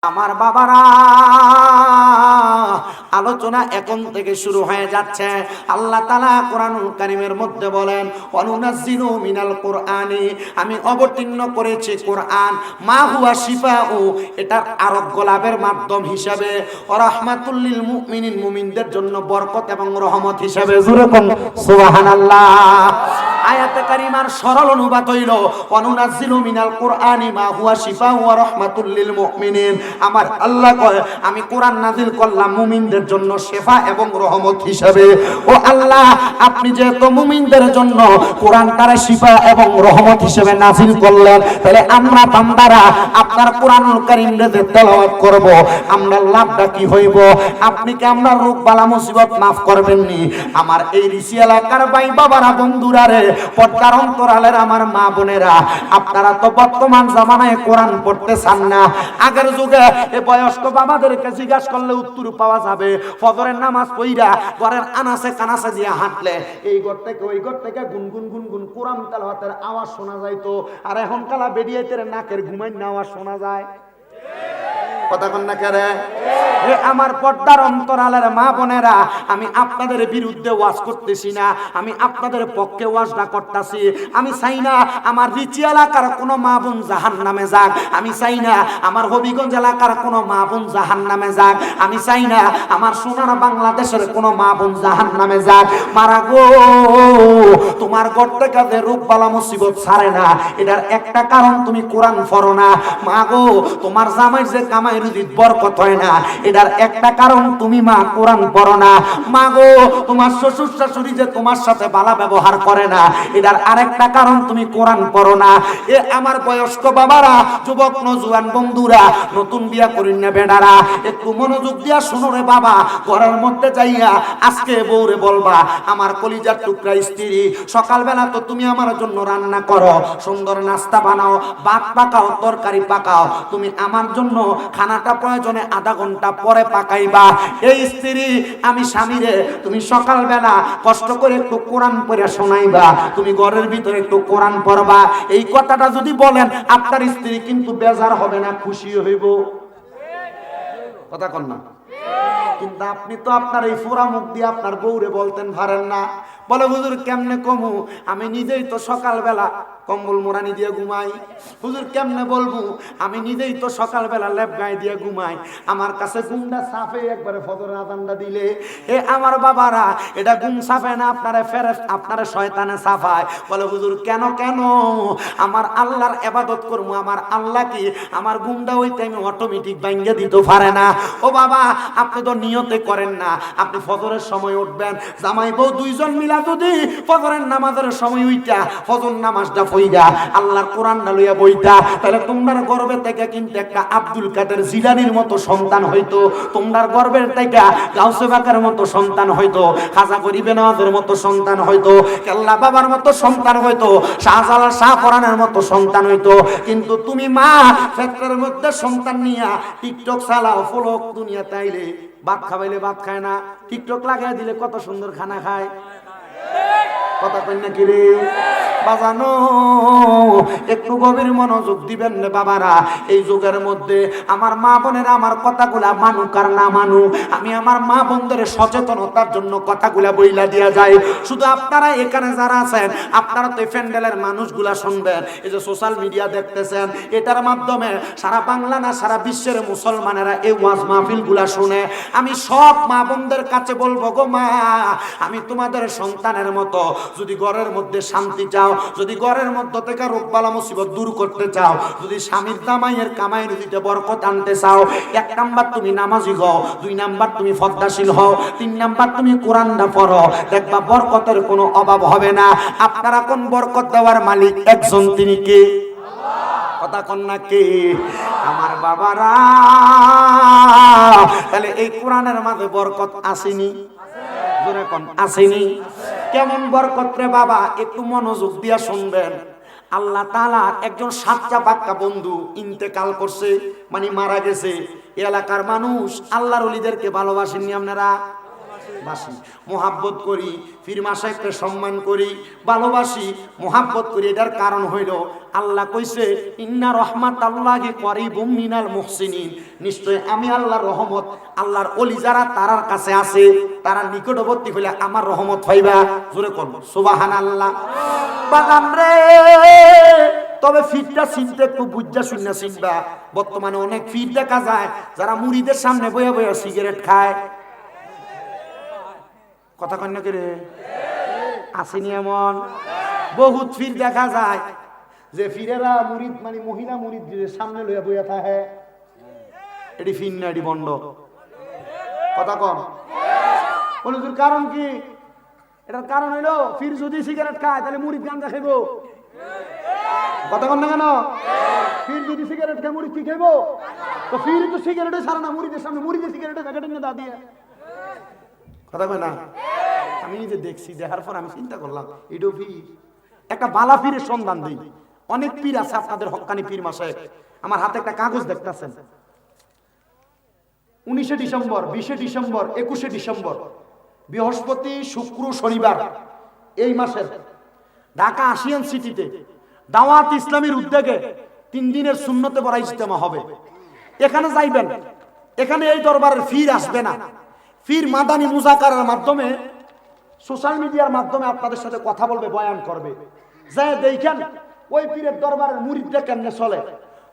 আমার বাবারা, আলোচনা এখন থেকে শুরু হয়ে যাচ্ছে। আল্লাহ তাআলা কোরআনুল কারীমের মধ্যে বলেন, ওয়ানুনাজ্জিলু মিনাল কোরআনি, আমি অবতীর্ণ করেছি কোরআন, মা হুয়া শিফাউ, এটা আরোগ্য লাভের মাধ্যম হিসাবে, ওয়া রাহমাতুল লিল মুমিনিন, মুমিনদের জন্য বরকত এবং রহমত হিসাবে। জোরে কোন সুবহানাল্লাহ। আয়াতে কারিমার সরল অনুবাদ হইল, ওয়ানুনাজ্জিলু মিনাল কোরআনি মা হুয়া শিফাউ ওয়া রাহমাতুল লিল মুমিনিন। আমার আল্লাহ কয়, আমি কোরআন নাজিল করলাম মুমিনদের জন্য শেফা এবং রহমত হিসাবে। ও আল্লাহ, আপনি যেহেতু মুমিনদের জন্য কোরআনটারে শিফা এবং রহমত হিসেবে নাজিল করলেন, তাহলে আমরা বান্দারা আপনার কোরআনুল কারীমে যে তেলাওয়াত করব, আমরা লাভটা কি হইব? আপনি কি আমরা রোগ বালা মুসিবত মাফ করবেন নি? আমার এই ঋষি এলাকার ভাই বাবারা, বন্ধুরা রে, পর্দার অন্তরালের আমার মা বোনেরা, আপনারা তো বর্তমান জামানায় কোরআন পড়তে চান না। আগের যুগে এই বয়স্ক বাবাদেরকে জিজ্ঞাসা করলে উত্তর পাওয়া যাবে। ফজরের নামাজ পড়া ঘরের আনাসে কানাসে দিয়ে হাঁটলে এই ঘর থেকে ওই ঘর থেকে গুনগুন গুনগুন কোরআন তেলাওয়াতের আওয়াজ শোনা যাইতো। আর এখন কালা বেরিয়েতে নাকের ঘুমাই না আওয়াজ শোনা যায়। কথা কন না কেরে? আমার পর্দার অন্তরালের মা বোনেরা, আমি আপনাদের বিরুদ্ধে ওয়াজ করতেছি না, আমি আপনাদের পক্ষে ওয়াজটা করতেছি। আমি চাই না আমার রিচি এলাকার কোনো মা বোন জাহান্নামে যাক, আমি চাই না আমার হবিগঞ্জ এলাকার কোনো মা বোন জাহান্নামে যাক, আমি চাই না আমার সোনার বাংলাদেশের কোনো মা বোন জাহান্নামে যাক। মারা গো, তোমার ঘর থেকে যে রোগ বালা মুসিবত ছাড়ে না, এটার একটা কারণ তুমি কোরআন পড়ো না। মা গো, তোমার জামাই যে কামাই রুজিত বরকত হয় না, এটার একটা কারণ তুমি মা কোরআন পড়ো না। মা গো, তোমার শ্বশুর শাশুড়ি যে তোমার সাথে ভালো ব্যবহার করে না, এটার আরেকটা কারণ তুমি কোরআন পড়ো না। এ আমার বয়স্ক বাবারা, যুবক নজওয়ান বন্ধুরা, নতুন বিয়া করিন না বেডারা, একটু মনোযোগ দিয়া শোনো রে বাবা। ঘরের মধ্যে যাইয়া আজকে বউরে বলবা, আমার কলিজার টুকরা স্ত্রী, সকালবেলা তো তুমি আমার জন্য রান্না করো, সুন্দর নাস্তা বানাও, ভাত পাকাও, তরকারি পাকাও, তুমি আমার জন্য খানাটা প্রয়োজনে আধা ঘন্টা পরে পাকাইবা। এই স্ত্রী, আমি স্বামীরে তুমি সকালবেলা কষ্ট করে একটু কোরআন পড়ে শোনাইবা, তুমি ঘরের ভিতরে একটু কোরআন পড়বা। এই কথাটা যদি বলেন, আপনার স্ত্রী কিন্তু বেজার হবে না, খুশি হইব। কথা কন না? কিন্তু আপনি তো আপনার এই ফোরা মুখ দিয়ে আপনার বউরে বলতেন পারেন না। বলে, হুজুর কেমনে কমু, আমি নিজেই তো সকালবেলা কম্বল মোড়ানি দিয়ে ঘুমাই। হুজুর কেমনে বলবো, আমি নিজেই তো সকালবেলা লেপ গায়ে দিয়ে ঘুমাই, আমার কাছে ঘুমটা সাফে একবারে ফজরের আযানটা দিলে। এ আমার বাবারা, এটা ঘুম সাফে না, আপনারে ফেরেশতা, আপনারে শয়তানে সাফায়। বলে, হুজুর কেন কেন? আমার আল্লাহর ইবাদত করবো, আমার আল্লাহ কি আমার ঘুমটা ওই টাইমে অটোমেটিক ভাঙিয়ে দিতে পারে না? ও বাবা, আপনি তো নিয়তে করেন না। আপনি ফজরের সময় উঠবেন, জামাই বউ দুইজন মিলা যদি ফজরের নামাজের সময় উইটা ফজর নামাজটা পইরা আল্লাহর কোরআনটা লইয়া বইতা, তাহলে তোমার গর্বে থেকে কিন্তু একটা আব্দুল কাদের জিলানীর মতো সন্তান হইতো, তোমার গর্বের থেকে গাউসে বাকার মতো সন্তান হইতো, খাজা গরিবে নওয়াজের মতো সন্তান হইতো, কেল্লা বাবার মতো সন্তান হইতো, শাহজালাল শাহ পরানের মতো সন্তান হইতো। কিন্তু তুমি মা ক্ষেত্রের মধ্যে সন্তান নিয়া টিকটক চালাও, ফলক দুনিয়া তাইলে ভাত খাওয়াইলে ভাত খায় না, টিকটক লাগাই দিলে কত সুন্দর খানা খায়। কথা কই না কি রে বাজানো? একটু গভীর মনোযোগ দিবেন রে বাবারা। এই যুগের মধ্যে আমার মা বোনেরা আমার কথাগুলা মানুক আর না মানুক, আমি আমার মা বোনদের সচেতনতার জন্য কথাগুলা বইলা দিয়া যায়। শুধু আপনারা এখানে যারা আছেন, আপনারা তো প্যান্ডেলের মানুষগুলা শুনবেন, এই যে সোশ্যাল মিডিয়া দেখতেছেন, এটার মাধ্যমে সারা বাংলা না সারা বিশ্বের মুসলমানেরা এই ওয়াজ মাহফিলগুলা শুনে। আমি সব মা বোনদের কাছে বলবো, গো মা, আমি তোমাদের সন্তানের মতো যদি ঘরের মধ্যে শান্তি চাও, যদি ঘরের মধ্যে থেকে রোগবালা মুসিবত দূর করতে চাও, যদি স্বামীর জামাইয়ের কামাই রুজিতে বরকত আনতে চাও, 1 নাম্বার তুমি নামাজি হও, 2 নাম্বার তুমি পর্দাশীল হও, 3 নাম্বার তুমি কোরআনটা পড়ো, দেখবা বরকতের কোনো অভাব হবে না। আপনারা কোন বরকত দেওয়ার মালিক একজন, তিনি কে? কথা কন না কে? আমার বাবারা, তাহলে এই কোরআনের মাঝে বরকত আসেনি? জোরে কোন আসেনি? কেমন বরকত রে বাবা, একটু মনোযোগ দিয়া শুনবেন। আল্লাহ তাআলা একজন সাচ্চা পাক্কা বন্ধু ইন্তেকাল করছে, মানে মারা গেছে। এলাকার মানুষ আল্লাহর ওলিদেরকে ভালোবাসেননি আপনারা? বাসি, মোহাব্বত করি, পীর মাশায়েখকে সম্মান করি, ভালোবাসি, মোহাব্বত করি। এটার কারণ হইল আল্লাহ কইছে ইন্না রাহমাতাল্লাহি করিবুম মিনাল মুহসিনিন, নিশ্চয় আমি আল্লাহর রহমত আল্লাহর ওলি যারা তারার কাছে আছে, তারা নিকটবর্তী হইলে আমার রহমত পাইবা। জোরে কোন সুবহানাল্লাহ। বাগান রে, তবে ফিরটা চিনতে একটু বুঝা শুননা চিনবা। বর্তমানে অনেক ফির দেখা যায় যারা মুড়িদের সামনে বইয়া বইয়া সিগারেট খায়। কথা কন্যা কে রে আসেনি এমন বহুত ফির দেখা যায় যে ফিরেরা মুরিদ মানে মহিলা মুরিদদের সামনে লইয়া বইয়া থাকে। এটি ফির না, এটি বন্ধ। কথা কম বলুন কারণ কি? এটার কারণ হইলো ফির যদি সিগারেট খায় তাহলে মুরিদ গান দেখাইব। কথা কন না কেন? ফির যদি সিগারেট খায় মুরিদ কি খাইব? তো ফির তো সিগারেটে ছাড়া না, মুরিদের সামনে মুরিদের সিগারেটে প্যাকেট নিয়ে দা দিয়ে। কথা কয় না? আমি নিজে দেখছি, দেখার পর আমি চিন্তা করলাম এটাও ফির। একটা বালা পীরের সন্ধান দিই। অনেক পীর আছে আপনাদের হক্কানি পীর মাসায়েখ। আমার হাতে একটা কাগজ দেখতেছেন, 19 ডিসেম্বর, 20 ডিসেম্বর, 21 ডিসেম্বর, বৃহস্পতি, শুক্র, শনিবার এই মাসের ঢাকা আসিয়ান সিটিতে দাওয়াত ইসলামীর উদ্যোগে 3 দিনের সুন্নতে পড়া ইজতেমা হবে। এখানে যাইবেন। এখানে এই দরবারের ফির আসবে না। ফির মাদানী মুজাকারার মাধ্যমে, সোশ্যাল মিডিয়ার মাধ্যমে আপনাদের সাথে কথা বলবে, বয়ান করবে। যায় দেখেন ওই পীরের দরবারের মুরিদরা কেমনে চলে,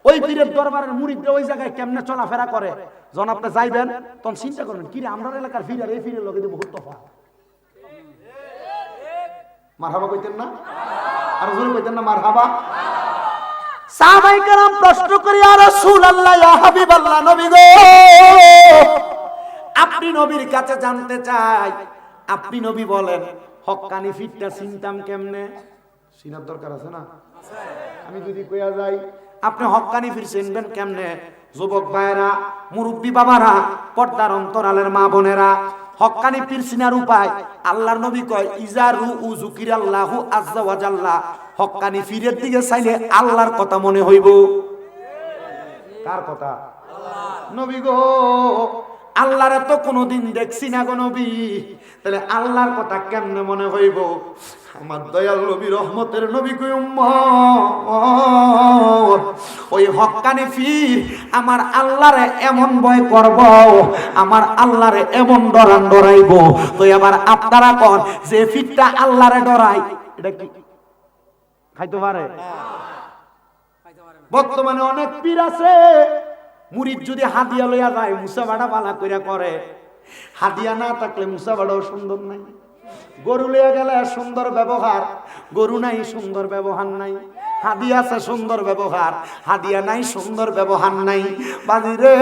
ওই পীরের দরবারের মুরিদরা ওই জায়গায় কেমনে চলাফেরা করে। যখন আপনি যাইবেন তখন চিন্তা করবেন কি রে, আমরা এলাকার ফির আর এই ফিরের লগে বহুত তফাৎ। মারহাবা কইতেন না? আর জোরে কইতেন না মারহাবা? সাহাবায়ে কেরাম প্রশ্ন করি, ইয়া রাসূলুল্লাহ, ইয়া হাবিবাল্লাহ, নবী গো, আপনি নবীর কাছে জানতে চাই, আপনি নবী বলেন হক্কানি ফিরটা চিনতাম কেমনে? চিনার দরকার আছে না? আমি যদি কইয়া যাই আপনি হক্কানি ফির চিনবেন কেমনে? যুবক ভাইরা, মুরব্বী বাবারা, পর্দার অন্তরালের মা বোনেরা, হক্কানি পীর চিনার উপায় আল্লাহর নবী কয় ইজারু উযুকিরাল্লাহু আযজা ওয়া জাল্লা, হক্কানি পীরের দিকে চাইলে আল্লাহর কথা মনে হইব। কার কথা? নবী গো, আল্লাহরে তো কোনোদিন দেখছি না গো নবী, তাহলে আল্লাহর কথা কেমনে মনে হইব? আমার দয়াল নবী, রহমতের নবী কই উম্মত, ওই হক্কানি পীর আমার আল্লাহরে এমন ভয় করব, আমার আল্লাহরে এমন ডরান ডরাইব। তো এবার আপনারা কোন যে পীরটা আল্লাহরে ডরাই, এটা কি খাইতে পারে? বর্তমানে অনেক পীর আছে, মুরিদ যদি হাদিয়া লইয়া যায় মুসাবাড়া বালা কইরা করে, হাদিয়া না থাকলে মুসাবাড়াও সুন্দর নাই। গরু লইয়া গেলে সুন্দর ব্যবহার, গরু নাই সুন্দর ব্যবহার নাই। হাদিয়া আছে সুন্দর ব্যবহার, হাদিয়া নাই সুন্দর ব্যবহার নাই। বাজি রে,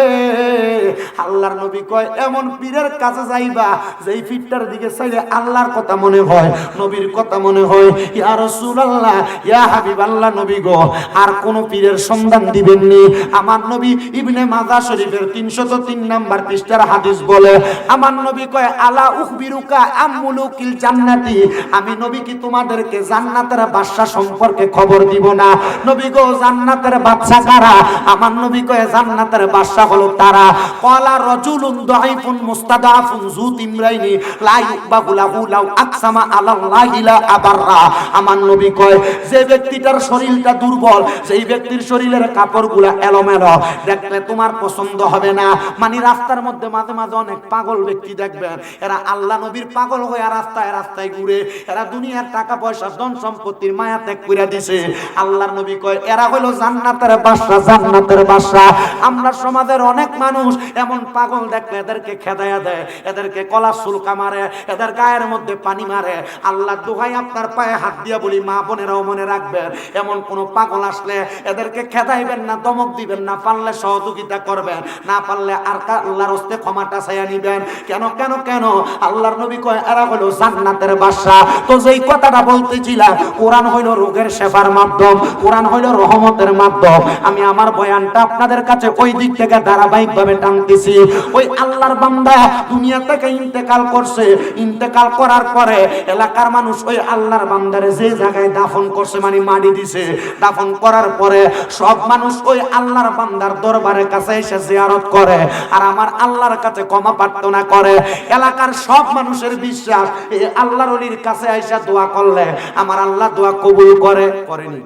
আল্লাহর নবী কয় এমন পীরের কাছে যাইবা যেই পীরটার দিকে চাইলে আল্লাহর কথা মনে হয়, নবীর কথা মনে হয়। ইয়া রাসূলুল্লাহ, ইয়া হাবিবাল্লাহ, নবী গো, আর কোন পীরের সন্ধান দিবেননি। আমার নবী ইবনে মাজাহ শরীফের 303 নাম্বার পৃষ্ঠার হাদিস বলে, আমার নবী কয় আলা উখবিরুকা আমুলুকিল জান্নাতি, আমি নবী কি তোমাদেরকে জান্নাতের বাদশা সম্পর্কে খবর দিব না? নবী গো, জান্নাতের বাদশা কারা? আমার নবী কয় জান্নাতের বাদশা হলো তারা। ক্বালা রাজুলুন দাঈফুন মুস্তাদাফুন যু তিমরাইনি লা ইউবাহু লাহু লাউ আকসামা আলাল্লাহি লা আবাররা। আমার নবী কয় যে ব্যক্তিটার শরীরটা দুর্বল, সেই ব্যক্তির শরীরের কাপড়গুলা এলোমেলো, দেখলে তোমার পছন্দ হবে না। মানে রাস্তার মধ্যে মাঝে মাঝে অনেক পাগল ব্যক্তি দেখবেন, এরা আল্লাহ নবীর পাগল হয়ে রাস্তায় রাস্তায় ঘুরে, এরা দুনিয়ার টাকা পয়সা ধন সম্পত্তির মায়া ত্যাগ করে দিছে। আল্লাহর নবী কয় এরা হলো জান্নাতের বাদশা, জান্নাতের বাদশা। আমরা সমাজের অনেক মানুষ এমন পাগল দেখলে এদেরকে খেদায়া দেয়, এদেরকে কলা সুলকা মারে, এদের গায়ের মধ্যে পানি মারে। আল্লাহ দোহাই আপনার পায়ে হাত দিয়া বলি, মা বোনেরাও মনে রাখবেন, এমন কোন পাগল আসলে এদেরকে খেদাইবেন না, দমক দিবেন না, পারলে সহযোগিতা করবেন, না পারলে আর আল্লাহর হস্তে ক্ষমাটা চাইয়া নিবেন। কেন কেন কেন? আল্লাহর নবী কয় এরা হলো জান্নাতের বাদশা। তো যেই কথাটা বলতেছিলাম, কোরআন হইল রোগের শেফার মাধ্যম, কোরআন হইল রহমতের মাধ্যম। আমি আমার বয়ানটা আপনাদের কাছে ওই দিক থেকে ধারাবাহিকভাবে টানতেছি। ওই আল্লাহর বান্দা দুনিয়া থেকে ইন্তেকাল করছে, ইন্তেকাল করার পরে এলাকার মানুষ ওই আল্লাহর বান্দারে যে জায়গায় দাফন করছে, মানে মাটি দিছে, দাফন করার পরে সব মানুষ ওই আল্লাহর বান্দার দরবারের কাছে এসে জিয়ারত করে, আর আমার আল্লাহর কাছে ক্ষমা প্রার্থনা করে। এলাকার সব মানুষের বিশ্বাস এই আল্লাহর ওলির কাছে এসে দোয়া করলে আমার আল্লাহ দোয়া কবুল করে। করেনি?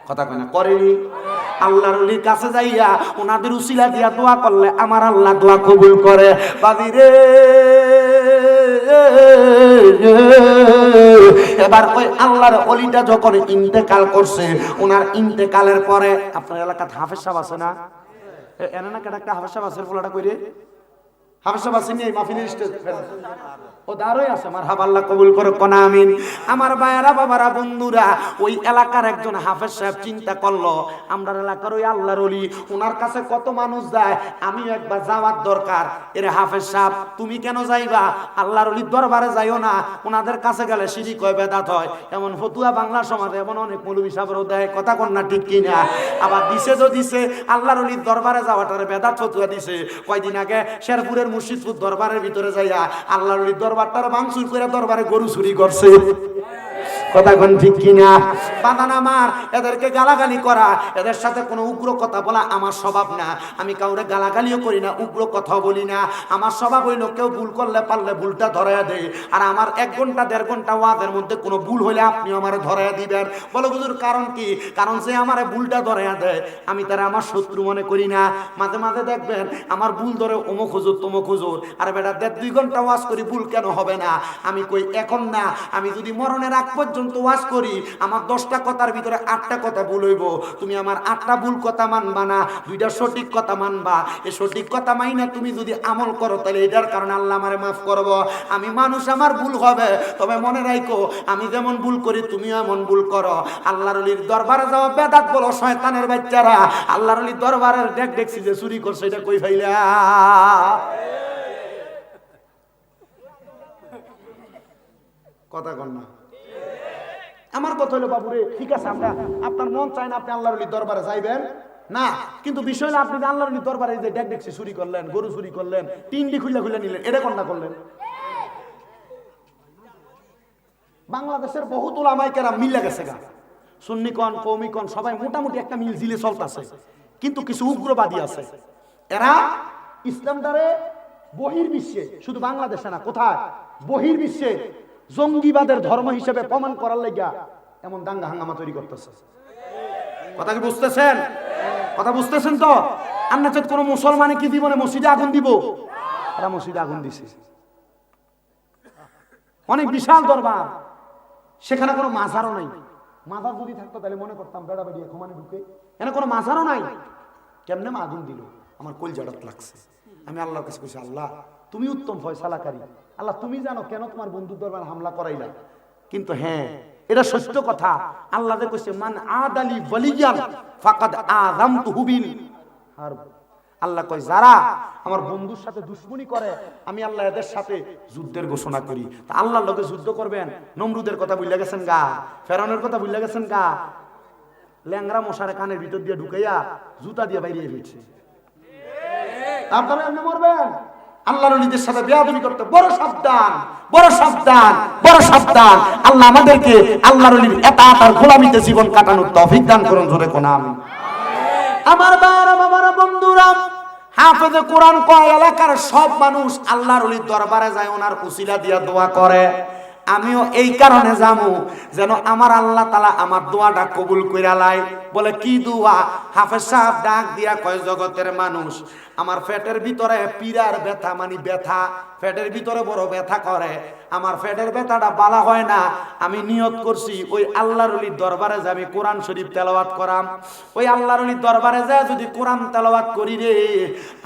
কথা কয় না, করেনি? আল্লাহর ওলির কাছে যাইয়া ওনাদের উসিলা দিয়া দোয়া করলে আমার আল্লাহ দোয়া কবুল করে। বাবি রে, এবার ওই আল্লাহর ওলিটা যখন ইন্তেকাল করছে, ওনার ইন্তেকালের পরে আপনার এলাকাতে হাফেজ সাহেব আছে না? এনে না কেন একটা হাফেজ সাহেব আছে, ফুলাটা কইরে হাফেজ সাহেব আছে নিয়ে মাহফিলের স্টেজ ও দাঁড়ই আছে। মারহাবা, আল্লাহ কবুল করে কোন আমিন। আমার ভাইয়েরা, বাবারা, বন্ধুরা, ওই এলাকার একজন হাফেজ সাহেব চিন্তা করলো আমরা এলাকার ওই আল্লাহর ওলি, ওনার কাছে কত মানুষ যায়, আমিও একবার যাওয়ার দরকার। এরে হাফেজ সাহেব, তুমি কেন যাইবা? আল্লাহর ওলির দরবারে যাইও না, ওনাদের কাছে গেলে শিরিক হয়, বেদাত হয়। এমন ফতুয়া বাংলা সমাজে এমন অনেক মৌলবী সাহেবরাও দেয়, কথা কন না ঠিক কিনা? আবার দিছে তো দিছে, আল্লাহর ওলির দরবারে যাওয়াটারে বেদাত ফতুয়া দিছে। কয়দিন আগে শেরপুরের মুর্শিদপুর দরবারের ভিতরে যাইয়া আল্লাহর ওলির দরবারটার ভাঙচুর করে দরবারে গরু চুরি করছে। কথা কোন ঠিক কিনা? বাদান আমার, এদেরকে গালাগালি করা, এদের সাথে কোনো উগ্র কথা বলা আমার স্বভাব না। আমি কাউরে গালাগালিও করি না, উগ্র কথাও বলি না। আমার স্বভাব হইল কেউ ভুল করলে পারলে ভুলটা ধরাইয়া দেয়। আর আমার 1 ঘন্টা 1.5 ঘন্টা ওয়াজের মধ্যে কোনো ভুল হইলে আপনি আমার ধরাইয়া দিবেন। বলো হুজুর কারণ কি? কারণ সে আমার ভুলটা ধরাইয়া দেয়, আমি তারা আমার শত্রু মনে করি না। মাঝে মাঝে দেখবেন আমার ভুল ধরে অমুক হুজুর তমুক হুজুর, আর বেটা 1.5-2 ঘন্টা ওয়াজ করি, ভুল কেন হবে না? আমি কই এখন না, আমি যদি মরণের আগ পর্যন্ত ওয়াজ করি, আমার 10টা কথার ভিতরে 8টা কথা ভুল হইব। তুমি আমার 8টা ভুল কথা মানবা না, 2টা সঠিক কথা মানবা। এই সঠিক কথা মাইনা তুমি যদি আমল করো, তাহলে এটার কারণে আল্লাহ আমারে মাফ করব। আমি মানুষ, আমার ভুল হবে, তবে মনে রাখো আমি যেমন ভুল করি তুমিও এমন ভুল করো। আল্লাহর ওলির দরবারে যাওয়া বেদাত বলো শয়তানের বাচ্চারা। আল্লাহর ওলির দরবারের দেখছি যে চুরি করছে, এটা কই ফাইলা? কথা কন না। আমার কথা হলো বাবুরে, ঠিক আছে, আমরা আপনার মন চায় না আপনি আল্লাহর ওলির দরবারে যাইবেন না, কিন্তু বিষয় হলো আপনি আল্লাহর ওলির দরবারে যে দেখছি চুরি করলেন, গরু চুরি করলেন, টিন্ডি খুলে খুলে নিলেন, এটা কোনটা করলেন? বাংলাদেশের বহুত উলামায়ে কেরাম মিলে গেছে গা, সুন্নি কোন কওমি কোন সবাই মোটামুটি একটা মিল জিলে চলতেছে। কিন্তু কিছু উগ্রবাদী আছে, এরা ইসলামটারে বহির্বিশ্বে, শুধু বাংলাদেশে না, কোথায় বহির্বিশ্বে জঙ্গিবাদের ধর্ম হিসেবে প্রমাণ করার লাগা এমন দাঙ্গা হাঙ্গামা তৈরি করতেছে। কথা কি বুঝতেছেন? কথা বুঝতেছেন তো? আমরা তো কোনো মুসলমানে কি জীবনে মসজিদে আগুন দিব? এরা মসজিদে আগুন দিছে। অনেক বিশাল দরবার, সেখানে কোনো মাজারও নাই। মাজার যদি থাকতো তাহলে মনে করতাম বেড়া বেড়িয়ে ঘুমানে ঢুকে, এখানে কোনো মাজারও নাই। কেমনে আগুন দিল? আমার কলজাটা লাগছে। আমি আল্লাহর কাছে কইছি, আল্লাহ তুমি উত্তম ফয়সালাকারী, আল্লাহ তুমি জানো কেন তোমার বন্ধুর দরবার হামলা করাইলা। কিন্তু হ্যাঁ, এটা সত্য কথা। আল্লাহ কইছে মান আদালি ওয়ালিয়ান ফাকাদ আযামতুহু বিল হারব। আল্লাহ কয় যারা আমার বন্ধুর সাথে দুশমনি করে, আমি আল্লাহ এদের সাথে যুদ্ধের ঘোষণা করি। তা আল্লাহর লগে যুদ্ধ করবেন? নমরুদের কথা ভুলে গেছেন গা, ফেরাউনের কথা ভুলে গেছেন গা। ল্যাংরা মশারে কানের ভিতর দিয়ে ঢুকাইয়া জুতা দিয়ে বাইরে ফেলছে। আপনারা এমনি মরবেন? আল্লাহর ওলিদের সাথে বেয়াদবি করতে বড় সাবধান, বড় সাবধান, বড় সাবধান। আল্লাহ আমাদেরকে আল্লাহর ওলির ইতাআত আর গোলামিতে জীবন কাটানোর তৌফিক দান করুন। জোরে কোন আমিন। আমার বাবারা, বাবারা, বন্ধুরা, হাফেজে কোরআন কয় এলাকার সব মানুষ আল্লাহর ওলির দরবারে যায়, ওনার উসিলা দিয়া দোয়া করে। আমিও এই কারণে যামু যেন আমার আল্লাহ তাআলা আমার দোয়াটা কবুল কইরা লাই। বলে কি দোয়া? হাফেজ সাহেব ডাক দিয়া কয়, জগতের মানুষ, আমার পেটের ভিতরে পীড়ার ব্যথা, মানে ব্যথা, পেটের ভিতরে বড় ব্যথা করে, আমার পেটের ব্যথাটা বালা হয় না। আমি নিয়ত করছি ওই আল্লাহর ওলির দরবারে যে আমি কোরআন শরীফ তেলাওয়াত করাম। ওই আল্লাহর ওলির দরবারে যায় যদি কোরআন তেলাওয়াত করি রে,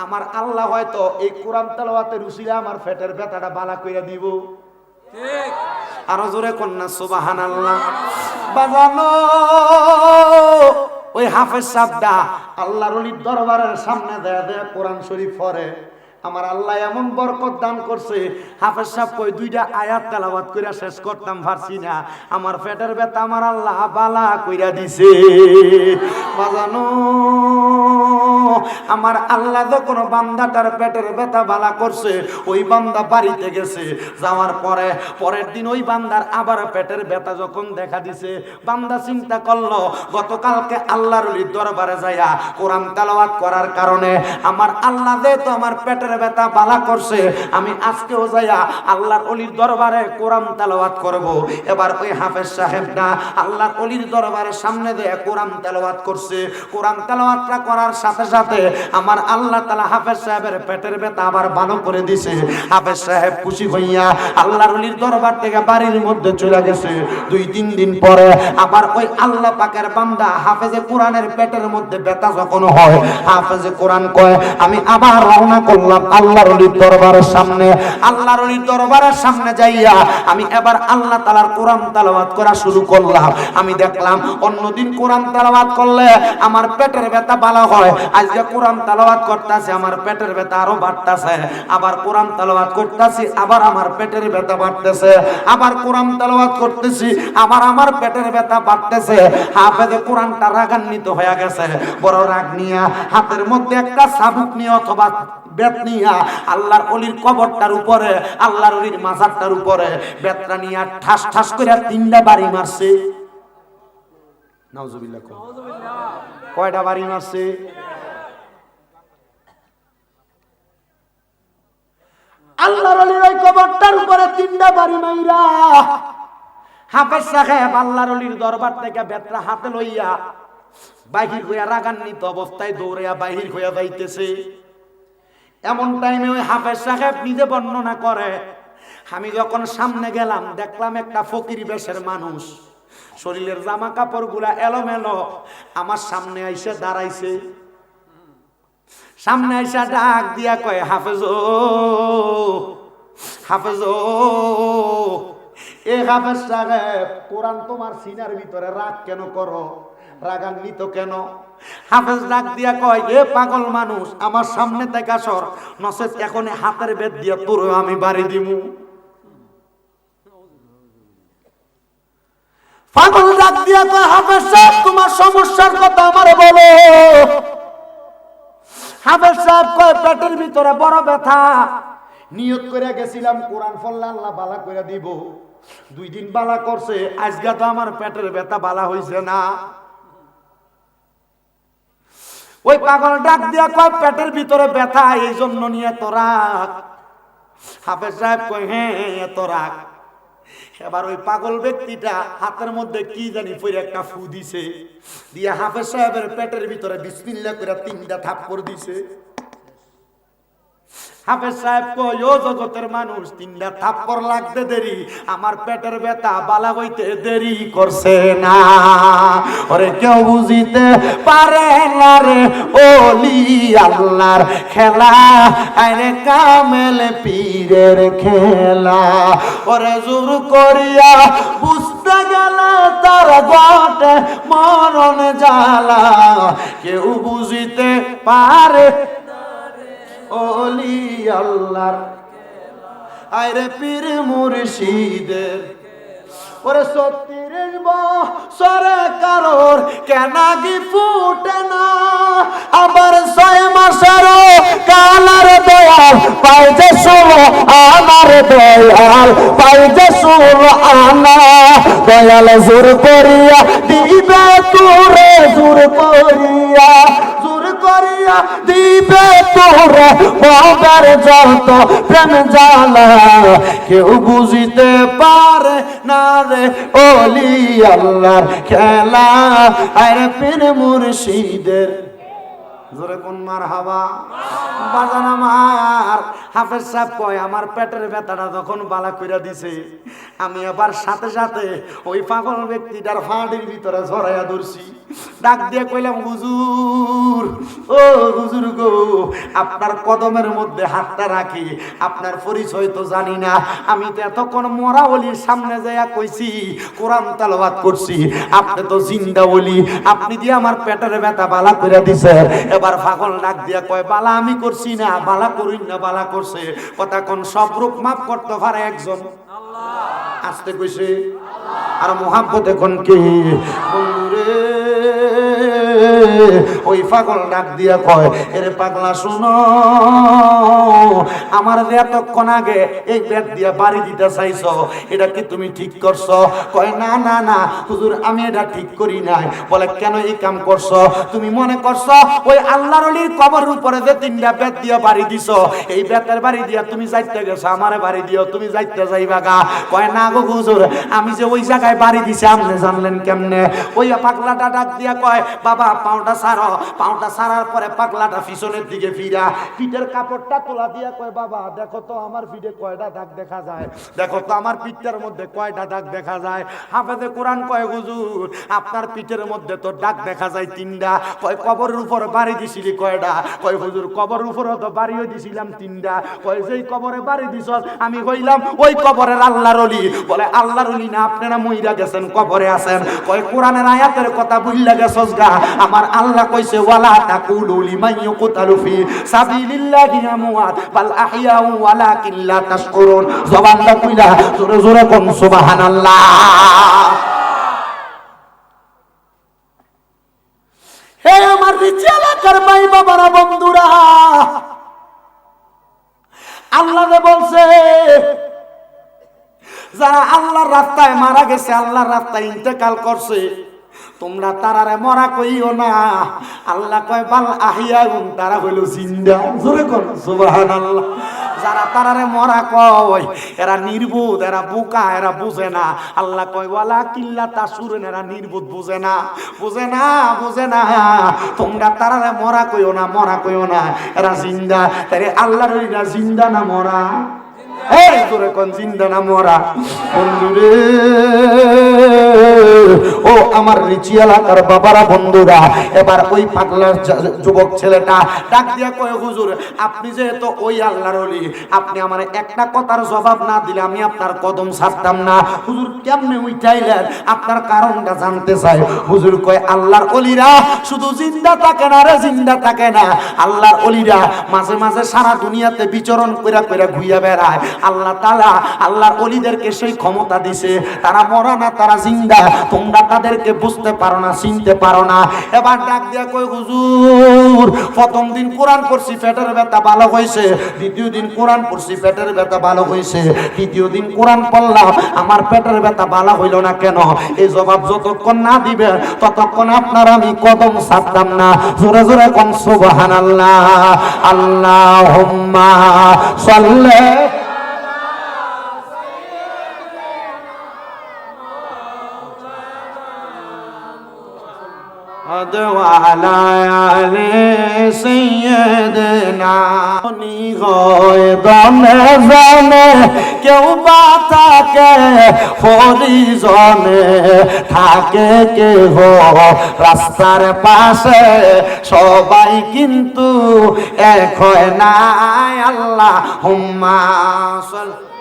আমার আল্লাহ হয়তো এই কোরআন তেলাওয়াতের উসিলা আমার পেটের ব্যথাটা বালা কইরা দিব। আরো জোরে কন্যা সুবহানাল্লাহ। বাজানো ওই হাফেজ সাহেবটা আল্লাহর ওলির দরবারের সামনে দেয়া দেয়া কোরআন শরীফ পড়ে। আমার আল্লাহ এমন বরকত দান করছে, হাফেজ সাহেব কই 2টা আয়াত তেলাওয়াত কইরা শেষ করতাম পারছি না, আমার পেটের ব্যথা আমার আল্লাহ বালা কইরা দিছে। বাজানো আমার আল্লাহ যখন বান্দাটার পেটের ব্যথা বালা করছে, ওই বান্দা বাড়িতে গেছে, যাওয়ার পরে পরের দিন ওই বান্দার আবার পেটের ব্যথা যখন দেখা দিছে, বান্দা চিন্তা করলো গতকালকে আল্লাহর ওলির দরবারে যাইয়া কোরআন তেলাওয়াত করার কারণে আমার আল্লাহ যেহেতু আমার পেটের ব্যথা বালা করছে, আমি আজকেও যাইয়া আল্লাহর ওলির দরবারে কোরআন তেলাওয়াত করব। এবার ওই হাফেজ সাহেবটা আল্লাহর ওলির দরবারের সামনে দিয়ে কোরআন তেলাওয়াত করছে। কোরআন তেলাওয়াতটা করার সাথে সাথে আমার আল্লাহ তাআলা হাফেজ সাহেবের পেটের ব্যথা আবার ভালো করে দিছে। হাফেজ সাহেব খুশি হইয়া আল্লাহর ওলির দরবার থেকে বাড়ির মধ্যে চলে গেছে। 2-3 দিন পরে আবার ওই আল্লাহ পাকের বান্দা হাফেজে কোরআনের পেটের মধ্যে ব্যথা যখন হয়, হাফেজে কোরআন কয় আমি আবার রওনা করলাম আল্লাহর ওলির দরবারের সামনে। আল্লাহর ওলির দরবারের সামনে যাইয়া আমি এবার আল্লাহ তাআলার কোরআন তেলাওয়াত করা শুরু করলাম। আমি দেখলাম অন্যদিন কোরআন তেলাওয়াত করলে আমার পেটের ব্যথা ভালো হয়, আজকে কোরআন তেলাওয়াত করতেছি আমার পেটের ব্যথা আরো বাড়তেছে। আবার কোরআন তেলাওয়াত করতেছি আবার আমার পেটের ব্যথা বাড়তেছে। আবার কোরআন তেলাওয়াত করতেছি আবার আমার পেটের ব্যথা বাড়তেছে। হাফেজে কোরআনটা রাগান্বিত হয়ে গেছে, বড় রাগ নিয়ে হাতের মধ্যে একটা চাবুক নিয়ে অথবা বেত নিয়া আল্লাহর ওলির কবরটার উপরে, আল্লাহর ওলির মাজারটার উপরে বেতটা নিয়ে ঠাস ঠাস করে 3টা বাড়ি মারছে। নাউজুবিল্লাহ। কয়টা বাড়ি মারছে? আল্লাহর ওলির ওই কবরটার উপরে 3টা বাড়ি মাইরা হাফেজ সাহেব আল্লাহর ওলির দরবার থেকে বেতটা হাতে লইয়া বাহির হইয়া রাগান্বিত অবস্থায় দৌড়িয়া বাহির হইয়া যাইতেছে। এমন টাইমে ওই হাফেজ সাহেব নিজে বর্ণনা করে, আমি যখন সামনে গেলাম দেখলাম একটা ফকির বেশের মানুষ, শরীরের জামা কাপড় গুলা এলোমেলো, আমার সামনে আইসা দাঁড়াইছে। সামনে আইসা ডাক দিয়া কয় হাফেজ ও, হাফেজ ও। এ হাফেজ সাহেব, কোরআন তোমার সিনার ভিতরে রাগ কেন করো, রাগান্বিত কেন? হাফেজ ডাক দিয়া কয় এ পাগল মানুষ, আমার সামনে থেকে সর, নচেত এখন হাতের বেত দিয়া তোর আমি বাড়ি দিমু। পাগল ডাক দিয়া কয় হাফেজ সাহেব তোমার সমস্যার কথা আমারে বলো। হাফেজ সাহেব কয় পেটের ভিতরে বড় ব্যথা, নিয়ত করে গেছিলাম কোরআন পড়লে আল্লাহ বালা করে দিব, 2 দিন বালা করছে, আজকে তো আমার পেটের ব্যথা বালা হইছে না। ওই পাগল ডাক দিয়া কয় পেটের ভিতরে ব্যথা এই জন্য নিয়ে এত রাগ। হাফেজ সাহেব কয় হ্যাঁ এত রাগ। এবার ওই পাগল ব্যক্তিটা হাতের মধ্যে কি জানি পরে একটা ফু দিছে, দিয়ে হাফেজ সাহেবের পেটের ভিতরে বিসমিল্লাহ করে 3টা থাপ্পড় দিছে। হাফেজ সাহেব কয় ও জগতের মানুষ, 3টা থাপ্পড় লাগতে দেরি, আমার পেটের ব্যথা বালা হইতে দেরি করছে না। ওরে কেউ বুঝিতে পারে না রে ওলি আল্লাহর খেলা, আরে কামেল পীরের খেলা। ওরে জোর করিয়া বুঝতে গেলে তার ঘটে মরণ জ্বালা, কেউ বুঝিতে পারে ওলি আল্লাহর আরে পীর মুর্শিদের। ওরে 36 বছরে কারোর কেনাগি ফুটে না, আবার 6 মাসেরও কালার দয়াল পাই যে ষোলো আমার দয়াল পাই যে ষোলো আনা। দয়াল জোর করিয়া দিবে তোরে, জোর করিয়া দিবে তোরে বাবার যত প্রেম জ্বালা, কেউ বুঝিতে পারে না রে ওলি আল্লাহর খেলা, আরে পীর মুর্শিদের। জোরে কোন মারহাবা। বাজান আমার হাফেজ সাহেব কয় আমার পেটের ব্যথাটা যখন বালা কইরা দিছে, আমি আবার সাথে সাথে ওই পাগল ব্যক্তিটার ফাঁড়ির ভিতরে ঝরাইয়া ধরছি। ডাক দিয়ে কইলাম হুজুর, ও হুজুর গো, আপনার কদমের মধ্যে হাতটা রাখি, আপনার পরিচয় তো জানি না, আমি তো এতক্ষণ মরা ওলির সামনে যাইয়া কইছি কোরআন তেলাওয়াত করছি, আপনি তো জিন্দা ওলি, আপনি দিয়ে আমার পেটের ব্যথা বালা কইরা দিছে। এবার পাগল ডাক দিয়া কয় বালা আমি করছি না, বালা করি না, বালা করছে। কথা কোন সব রূপ মাফ করতে পারে একজন আল্লাহ। আসতে কইছে আর মোহাব্বত এখন কি বন্ধুরে ওই পাগল ডাক দিয়া কয়, এরে পাগলা শুনো, আমার যে এতক্ষণ আগে এই বেত দিয়া বাড়ি দিতে চাইছো, এটা কি তুমি ঠিক করছো? কয় না না না হুজুর, আমি এটা ঠিক করি নাই। বলে কেন এই কাম করছো? তুমি মনে করছো ওই আল্লাহর ওলির কবরের উপরে যে 3টা বেত দিয়া বাড়ি দিছো, এই বেতের বাড়ি দিয়া তুমি যাইতে গেছো, আমারে বাড়ি দিও, তুমি যাইতে যাইবা গা। কয় না গো হুজুর, আমি যে ওই জায়গায় বাড়ি দিছি আপনি জানলেন কেমনে? ওই পাগলাটা ডাক দিয়া কয়, বাবা পাউটা ছাড়ো। পাউটা ছাড়ার পরে পাগলাটা পিছনের দিকে ফিরা পিঠের কাপড়টা তোলা দিয়া কয়, বাবা দেখো তো আমার পিঠে কয়টা দাগ দেখা যায়, দেখো তো আমার পিঠটার মধ্যে কয়টা দাগ দেখা যায়। হাফেজে কোরআন কয়, হুজুর আপনার পিঠের মধ্যে তো দাগ দেখা যায় 3টা। কয় কবরের উপর বাড়ি দিছিলি কয়টা? কয় হুজুর কবরের উপরে তো বাড়িও দিছিলাম 3টা। কয় যেই কবরে বাড়ি দিছ আমি হইলাম ওই কবরের আল্লাহর ওলি। বলে আল্লাহর ওলি না, আপনারা মইরা গেছেন, কবরে আছেন। কয় কোরআনের আয়াতের কথা ভুইল্লা গেছস গা, আমার আল্লাহ কইছে ওয়ালা তাকুলু লিমান ইউকতালু ফি সাবিলিল্লাহি আমওয়াত বাল আহইয়াউ ওয়ালাকিন লা তাশকুরুন। জবানটা কইলা জোরে জোরে কোন সুবহানাল্লাহ। হে আমার নিচে এলাকার ভাই বাবারা, বন্ধুরা, আল্লাহ বলছে যারা আল্লাহর রাস্তায় মারা গেছে, আল্লাহর রাস্তায় ইন্তেকাল করছে, তোমরা তারারে মরা কইও না। আল্লাহ কয় বাল আহিয়াউন, তারা হইল জিন্দা। জোরে কোন সুবহানাল্লাহ। যারা তারারে মরা কয় এরা নির্বোধ, এরা বোকা, এরা বুঝে না। আল্লাহ কয় ওয়ালা কিল্লা তাসুরুন, এরা নির্বোধ, বুঝে না, বুঝে না, বুঝে না। তোমরা তারারে মরা কইও না, মরা কইও না, এরা জিন্দা। তাই আল্লাহর ওইরা জিন্দা না মরা? এই তোরে কোন জিন্দা না মরা? বন্ধুরে ও আমার রিচি এলাকার বাবারা, বন্ধুরা, এবার ওই পাগলার যুবক ছেলেটা ডাক দিয়া কয়, হুজুর আপনি যেহেতু ওই আল্লাহর ওলি, আপনি আমার একটা কথার জবাব না দিলে আমি আপনার কদম ছাড়তাম না। হুজুর কেমনে উঠাইলেন? আপনার কারণটা জানতে চাই। হুজুর কয় আল্লাহর ওলিরা শুধু জিন্দা থাকে না রে, জিন্দা থাকে না। আল্লাহর ওলিরা মাঝে মাঝে সারা দুনিয়াতে বিচরণ কইরা কইরা ঘুইয়া বেড়ায়। আল্লাহ তাআলা আল্লাহর ওলিদেরকে সেই ক্ষমতা দিছে, তারা মরা না, তারা জিন্দা। তোমরা তাদেরকে বুঝতে পারো না, চিনতে পারো না। এবার ডাক দিয়া কই, হুজুর প্রথম দিন কোরআন পড়ছি পেটের ব্যথা ভালো হয়েছে, দ্বিতীয় দিন কোরআন পড়ছি পেটের ব্যথা ভালো হয়েছে, তৃতীয় দিন কোরআন পড়লাম আমার পেটের ব্যথা ভালো হইল না কেন? এই জবাব যতক্ষণ না দিবে ততক্ষণ আপনার আমি কদম ছাড়তাম না। জোরে জোরে কোন সুবহানাল্লাহ। আল্লাহুম্মা সাল্লি ওয়ালা আলি সাইয়্যিদিনা। নি হয় দনে জানে কেউ বা থাকে পরিজনে, থাকে কেহ রাস্তার পাশে, সবাই কিন্তু এক হয় না। আল্লাহুম্মা সাল্লি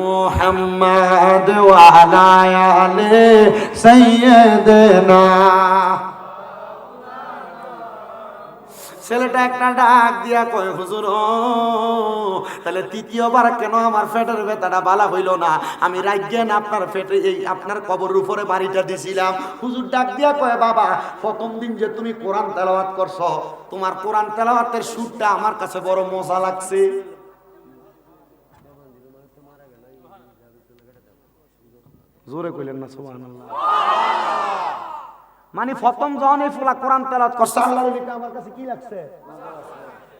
মুহাম্মাদ ওয়া আলা আলি সাইয়্যিদিনা। ছেলেটা একটা ডাক দিয়া কয়, হুজুর তাহলে তৃতীয়বার কেন আমার পেটের ব্যথাটা ভালো হইল না? আমি রাজ্ঞেন আপনার পেটে এই আপনার কবরের উপরে বাড়িটা দিছিলাম। হুজুর ডাক দিয়া কয়, বাবা প্রথম দিন যে তুমি কোরআন তেলাওয়াত করছো, তোমার কোরআন তেলাওয়াতের সুরটা আমার কাছে বড় মজা লাগছে। জোরে কইলেন না সুবহানাল্লাহ। মানে প্রথম যখন এই ফুলা কোরআন তেলাওয়াত করছে, আল্লাহর ওলিটা আমার কাছে কি লাগছে?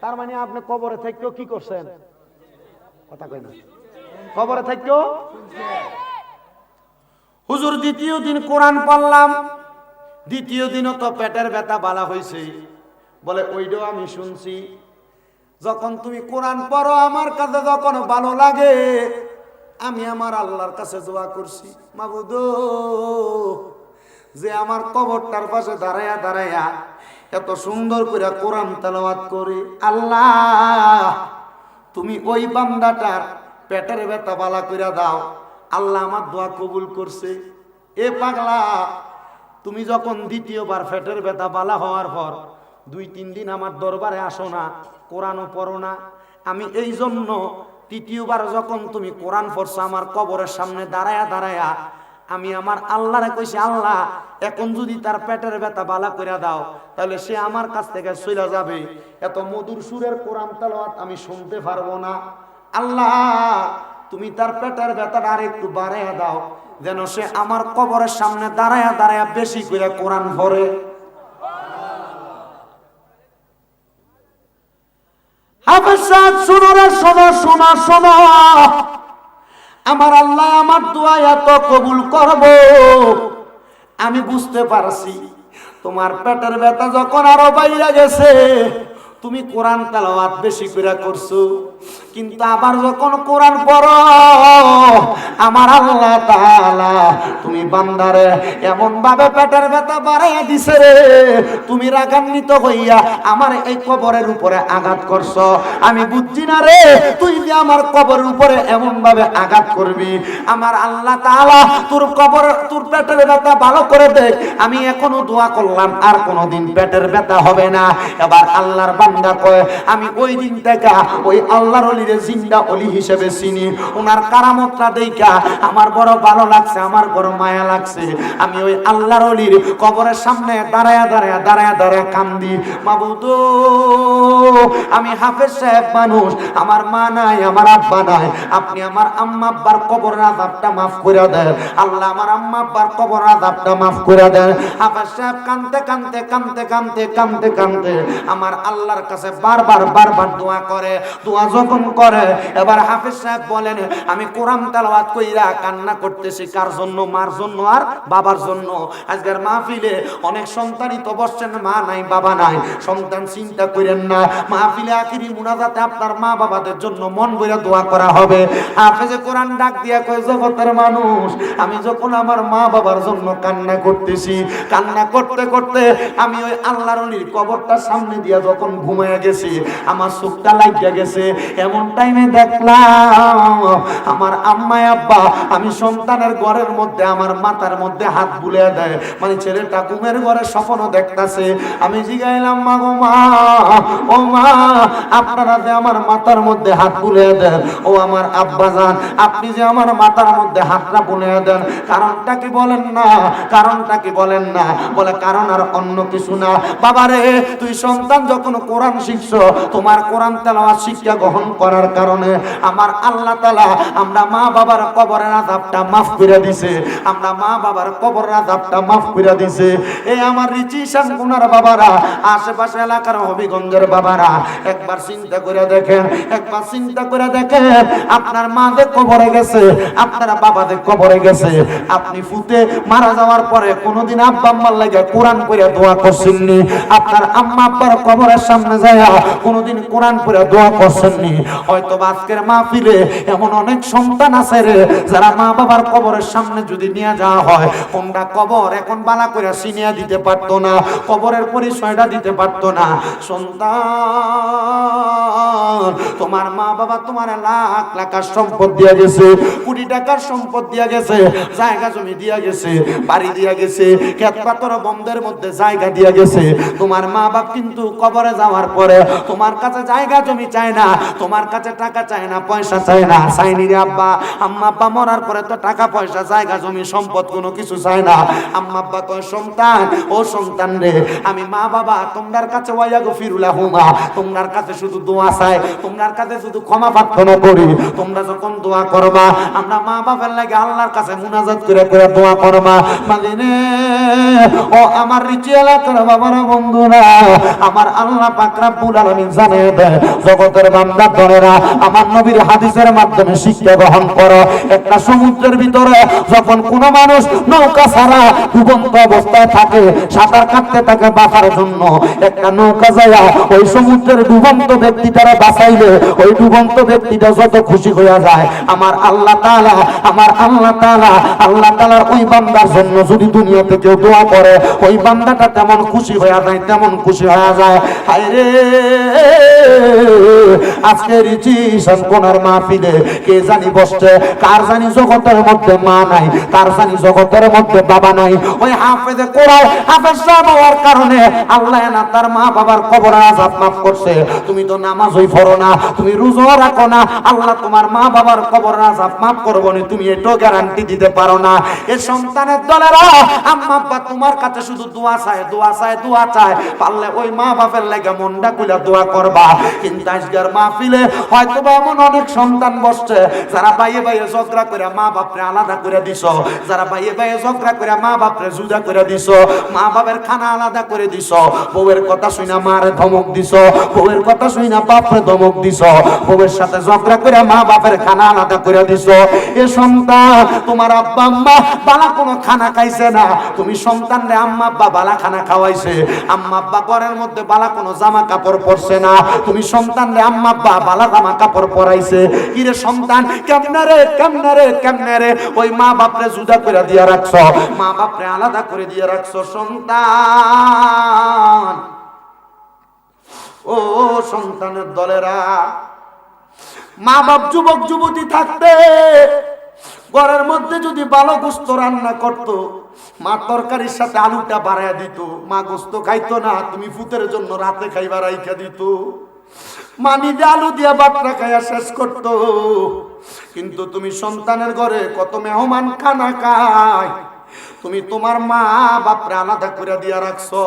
তার মানে আপনি কবরে থেকেও কি করছেন? কথা কই না, কবরে থেকেও। হুজুর দ্বিতীয় দিন কোরআন পড়লাম, দ্বিতীয় দিনও তো পেটের ব্যথা ভালো হয়েছে। বলে ওইটাও আমি শুনছি, যখন তুমি কোরআন পড়ো আমার কাছে যখন ভালো লাগে, আমি আমার আল্লাহর কাছে দোয়া করছি, মাবুদ যে আমার কবরটার পাশে দাঁড়ায়া দাঁড়ায়া এত সুন্দর করে কোরআন তেলাওয়াত করে, আল্লাহ তুমি ওই বান্দাটার পেটের ব্যথা ভালো করে দাও। আল্লাহ আমার দোয়া কবুল করছে। এ পাগলা, তুমি যখন দ্বিতীয়বার পেটের ব্যথা ভালো হওয়ার পর 2-3 দিন আমার দরবারে আসো না, কোরআনও পড়ো না, আমি এই জন্য তৃতীয়বার যখন তুমি কোরআন পড়ছো আমার কবরের সামনে দাঁড়ায়া দাঁড়ায়া আমি আমার আল্লাহরে কইছি, আল্লাহ এখন যদি তার পেটের ব্যথা বালা করে দাও তাহলে সে আমার কাছ থেকে চলে যাবে, এত মধুর সুরের কোরআন তেলাওয়াত আমি শুনতে পারবো না। আল্লাহ তুমি তার পেটের ব্যথাটা আর একটু বাড়াইয়া দাও, যেন সে আমার কবরের সামনে দাঁড়ায়া দাঁড়ায়া বেশি করে কোরআন পড়ে। হাফেজ সাহেব শোনো রে, শোনো শোনো শোনো, আমার আল্লাহ আমার দোয়া এত কবুল করব আমি বুঝতে পারছি। তোমার পেটের ব্যথা যখন আরো বাইরে গেছে তুমি কোরআন তেলাওয়াত বেশি করে করছো, কিন্তু আবার যখন কোরআন পড়ো আমার আল্লাহ তাআলা তুমি বান্দারে এমন ভাবে পেটের ব্যথা বাড়াইয়া দিছে রে, তুমি রাগান্বিত হইয়া আমার এই কবরের উপরে আঘাত করছো। আমি বুঝছি না রে, তুই যে আমার কবরের উপরে এমন ভাবে আঘাত করবি, আমার আল্লাহ তাআলা তোর কবর তোর পেটের ব্যথা ভালো করে দেখ। আমি এখনো দোয়া করলাম আর কোনোদিন পেটের ব্যথা হবে না। এবার আল্লাহর বান্দা কয়, আমি ওই দিন থেকে ওই আল্লাহর ওলিরে জিন্দা ওলি হিসেবে চিনি। ওনার কারামতটা দেখা আমার বড় ভালো লাগছে, আমার বড় মায়া লাগছে। আমি ওই আল্লাহর ওলির কবরের সামনে দাঁড়ায়া দাঁড়ায়া দাঁড়ায়া দাঁড়ায়া কান্দি, মাবুদ আমি হাফেজ সাহেব মানুষ, আমার মা নাই আমার আব্বা নাই, আপনি আমার আম্মা আব্বার কবরের আযাবটা মাফ করে দেন। আল্লাহ আমার আম্মা আব্বার কবরের আযাবটা মাফ করে দেন। হাফেজ সাহেব কাঁদতে কাঁদতে কাঁদতে কাঁদতে কাঁদতে কাঁদতে আমার আল্লাহর কাছে বারবার বারবার দোয়া করে। দোয়া যখন করে এবার হাফেজ সাহেব বলেন, আমি কোরআন তেলাওয়াত কইরা কান্না করতেছি কার জন্য? মার জন্য আর বাবার জন্য। আজকের মাহফিলে অনেক সন্তানই তো বসছেন, মা নাই বাবা নাই। সন্তান চিন্তা করেন না, মাহফিলে আখিরি মুনাজাতে আপনার মা বাবাদের জন্য মন ভরে দোয়া করা হবে। হাফেজে কোরআন ডাক দিয়া কয়, জগতের মানুষ আমি যখন আমার মা বাবার জন্য কান্না করতেছি, কান্না করতে করতে আমি ওই আল্লাহর ওলির কবরটা সামনে দিয়া যখন ঘুমায়া গেছি আমার চোখটা লাগিয়া গেছে। এমন টাইমে দেখলাম আমার আম্মা আব্বা আমি সন্তানের ঘরের মধ্যে আমার মাথার মধ্যে হাত বুলিয়ে দেয়, মানে ছেলেটা ঘুমের ঘরে স্বপ্ন দেখতাছে। আমি জিগাইলাম, মা গো মা, ও মা আপনারা যে আমার মাথার মধ্যে হাত বুলিয়ে দেন, ও আমার আব্বা জান আপনি যে আমার মাথার মধ্যে হাতটা বুলিয়ে দেন, কারণটা কি বলেন না? কারণটা কি বলেন না? বলে কারণ আর অন্য কিছু না। বাবারে তুই সন্তান যখন কোরআন শিখছো, তোমার কোরআন তেলাওয়াত শিক্ষা গ্রহণ করার কারণে আমার আল্লাহ তাআলা আমরা মা বাবার কবরের আযাবটা মাফ করে দিয়েছে। আমরা মা বাবার কবরের আযাবটা মাফ করে দিয়েছে। এই আমার রিচিশান গুনার বাবারা, আশেপাশে এলাকার হবিগঞ্জের বাবারা একবার চিন্তা করে দেখেন, একবার চিন্তা করে দেখেন, আপনার মা যে কবরে গেছে, আপনার বাবা যে কবরে গেছে, আপনি ফুতে মারা যাওয়ার পরে কোনোদিন আব্বা আম্মার লাগা কোরআন পড়ে দোয়া করছেননি? আপনার আম্মা আব্বার কবরের সামনে যায় কোনোদিন কোরআন পড়ে দোয়া করছেননি? হয়তো আজকের মাহফিলে এমন অনেক সন্তান আছে রে, যারা মা বাবার কবরের সামনে যদি নিয়ে যাওয়া হয়, কোনটা কবর এখন বালা করে চিনিয়ে দিতে পারতো না, কবরের পরিচয়টা দিতে পারতো না। সন্তান তোমার মা বাবা তোমার লাখ লাখ সম্পদ দিয়া গেছে, কোটি টাকার সম্পদ দিয়া গেছে, জায়গা জমি দিয়া গেছে, বাড়ি দিয়া গেছে, ক্ষেত পাথর বন্ধের মধ্যে জায়গা দিয়া গেছে। তোমার মা বাপ কিন্তু কবরে যাওয়ার পরে তোমার কাছে জায়গা জমি চায় না, তোমার কাছে টাকা চায় না, পয়সা চায় না। চাইনি রে আব্বা, আম্মা আব্বা মরার পরে তো টাকা পয়সা জায়গা জমি সম্পদ কোনো কিছু চায় না। আম্মা আব্বা কয়, সন্তান ও সন্তান রে, আমি মা বাবা তোমার কাছে ওয়াইয়াগু ফিরুলাহুমা, তোমার কাছে শুধু দোয়া চাই, তোমার কাছে শুধু ক্ষমা প্রার্থনা করি। তোমরা যখন দোয়া করবা, আমরা মা বাবার লাগে আল্লাহর কাছে মুনাজাত করে করে দোয়া করবা। মালিনে ও আমার রিচি এলাকার বাবারা, বন্ধুরা, আমার আল্লাহ পাক রব্বুল আলামিন জানিয়ে দেয়, জগতের বান্দা ধরেরা আমার নবীর হাদিসের মাধ্যমে শিক্ষা গ্রহণ করো। একটা সমুদ্রের ভিতরে যখন কোনো মানুষ নৌকা ছাড়া ডুবন্ত অবস্থায় থাকে, সাঁতার কাটতে থাকে বাঁচার জন্য, একটা নৌকা যায় ওই সমুদ্রের ডুবন্ত ব্যক্তিটারা বাঁচাইলে ওই ডুবন্ত ব্যক্তিটা যত খুশি হয়ে যায়, আমার আল্লাহ তাআলা, আমার আল্লাহ তাআলা, আল্লাহ তাআলার ওই বান্দার জন্য যদি দুনিয়াতে কেউ দোয়া করে, ওই বান্দাটা তেমন খুশি হয়ে যায়, তেমন খুশি হয়ে যায়। হায় রে, আজকে কোনার মাহফিলে কে জানি বসছে, কার জানি জগতের মধ্যে মা নাই, কার জানি জগতের মধ্যে বাবা নাই। ওই হাফেজে কোরআন হাফেজ সাহেব হওয়ার কারণে আল্লাহ না তার মা বাবার কবর আযাব মাফ করছে। তুমি তো নামাজই পড়ো না, তুমি রোজা রাখো না, আল্লাহ তোমার মা বাবার কবর আযাব মাফ করবো না, তুমি এটাও গ্যারান্টি দিতে পারো না। এ সন্তানের দলেরা আম্মা আব্বা তোমার কাছে শুধু দোয়া চায়, দোয়া চায়, দোয়া চায়। পারলে ওই মা বাপের লাগা মনটা খুলে দোয়া করবা। কিন্তু আজকের মাহফিলে হয়তো বা এমন অনেক সন্তান বসছে যারা বাইয়ে বাইয়ে ঝগড়া করে মা বাপরে আলাদা করে দিছ, যারা বাইয়ে বাইয়ে ঝগড়া করে মা বাপরে জুদা করে দিছ, মা বাপের খানা আলাদা করে দিছ, বউয়ের কথা শুনা মারে ধমক দিছ, বউয়ের কথা শুনা বাপরে ধমক দিছ, বউয়ের সাথে ঝগড়া করে মা বাপের খানা আলাদা করে দিছ। এ সন্তান তোমার আব্বা আম্মা বালা কোনো খানা খাইছে না, তুমি সন্তান রে আম্মা আব্বা বালা খানা খাওয়াইছে, আম্মা আব্বা ঘরের মধ্যে বালা কোনো জামা কাপড় পরছে না, তুমি সন্তান রে আম্মা আব্বা বালা জামা কাপড় পরাইছে। কি রে সন্তান, কেমনে রে কেমনে রে কেমনে রে ওই মা বাপরে জুদা করে দিয়া রাখছ, মা বাপরে আলাদা করে দিয়ে রাখছ। সন্তান, ও সন্তানের দলেরা, মা বাপ যুবক যুবতী থাকতে ঘরের মধ্যে যদি ভালো গোস্ত রান্না করতো, মা তরকারির সাথে আলুটা বাড়াইয়া দিত, মা গোস্ত খাইতো না, তুমি ফুতের জন্য রাতে খাইবা রাইখা দিত, মা নিজে আলু দিয়া বাটরা খাইয়া শেষ করতো। কিন্তু তুমি সন্তানের ঘরে কত মেহমান খানা খায়, তুমি তোমার মা বাপরে আলাদা করে দিয়া রাখছো,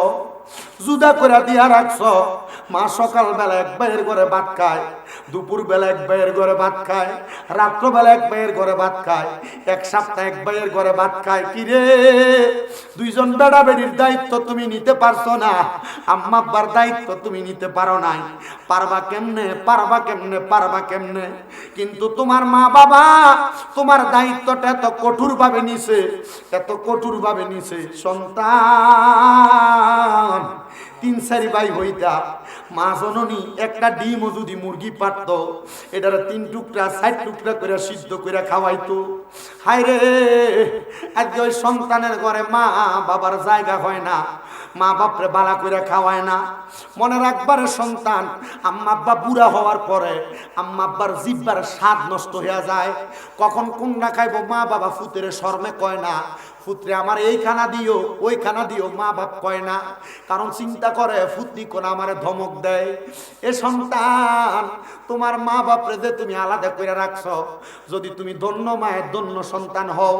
জুদা করে দিয়া রাখছো। মা সকাল বেলা এক ভাইয়ের ঘরে ভাত খায়, দুপুর বেলা এক ভাইয়ের ঘরে ভাত খায়, রাত্র বেলা এক ভাইয়ের ঘরে ভাত খায়, এক সপ্তাহ এক ভাইয়ের ঘরে ভাত খায়। কি রে, দুইজন বেড়া বেড়ির দায়িত্ব তুমি নিতে পারছো না, আম্মা আব্বার দায়িত্ব তুমি নিতে পারো নাই। পারবা কেমনে, পারবা কেমনে, পারবা কেমনে? কিন্তু তোমার মা বাবা তোমার দায়িত্বটা এত কঠোর ভাবে নিছে, এত কঠোর ভাবে নিছে। সন্তান, 3-4 ভাই হইতা, মা জননী একটা ডিমও যদি মুরগি পারত, এটার 3 টুকরা 4 টুকরা করে সিদ্ধ করে খাওয়াইতো। হায় রে, আজকে ওই সন্তানের ঘরে মা বাবার জায়গা হয় না, মা বাপরে বালা করে খাওয়ায় না। মনে রাখবারে সন্তান, আম্মা আব্বা বুড়া হওয়ার পরে আম্মা আব্বার জিব্বার স্বাদ নষ্ট হয়ে যায়। কখন কোনটা খাইবো মা বাবা ফুতেরে শর্মে কয় না, পুত্রে আমার এই খানা দিও ওই খানা দিও, মা বাপ কয় না, কারণ চিন্তা করে ফুতনি কোন আমারে ধমক দেয়। এ সন্তান, তোমার মা বাপরে যে তুমি আলাদা করে রাখছো, যদি তুমি ধন্য মায়ের ধন্য সন্তান হও,